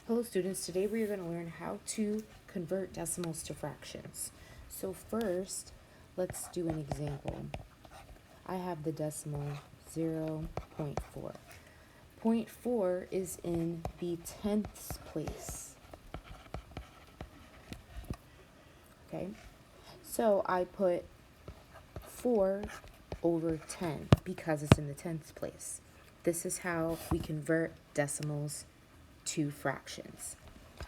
Hello students, today we are going to learn how to convert decimals to fractions. So first, let's do an example. I have the decimal 0.4. 0.4 is in the tenths place. Okay, so I put 4 over 10 because it's in the tenths place. This is how we convert decimals to fractions.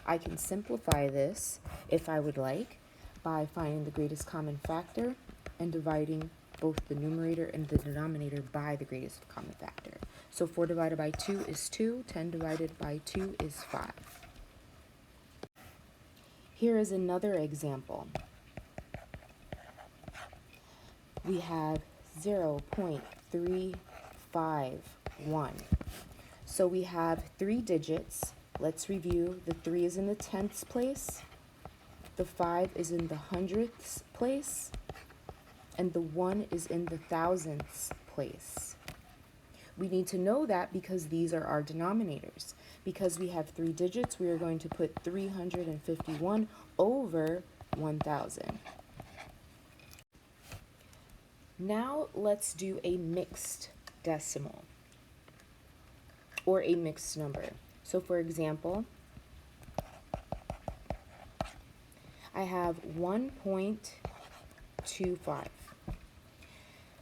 I can simplify this, if I would like, by finding the greatest common factor and dividing both the numerator and the denominator by the greatest common factor. So 4 divided by 2 is 2, 10 divided by 2 is 5. Here is another example. We have 0.351. So we have 3 digits. Let's review. The 3 is in the tenths place, the 5 is in the hundredths place, and the 1 is in the thousandths place. We need to know that because these are our denominators. Because we have 3 digits, we are going to put 351 over 1,000. Now let's do a mixed decimal or a mixed number. So for example, I have 1.25.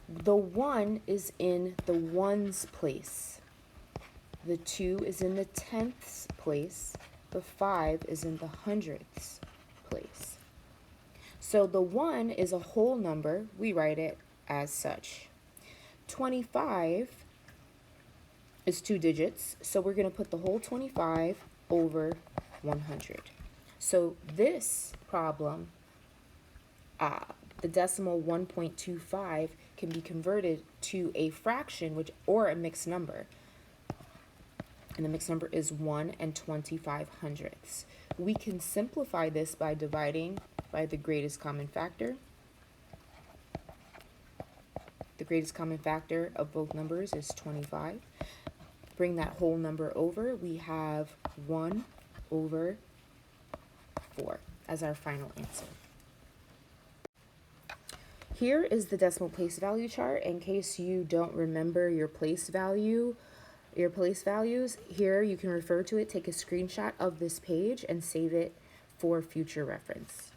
The 1 is in the ones place. The 2 is in the tenths place. The 5 is in the hundredths place. So the 1 is a whole number. We write it as such. 25 is 2 digits, so we're going to put the whole 25 over 100. So this problem, the decimal 1.25 can be converted to a fraction, or a mixed number. And the mixed number is 1 and 25 hundredths. We can simplify this by dividing by the greatest common factor. The greatest common factor of both numbers is 25. Bring that whole number over, we have 1 over 4 as our final answer. Here is the decimal place value chart. In case you don't remember your place values, here you can refer to it, take a screenshot of this page, and save it for future reference.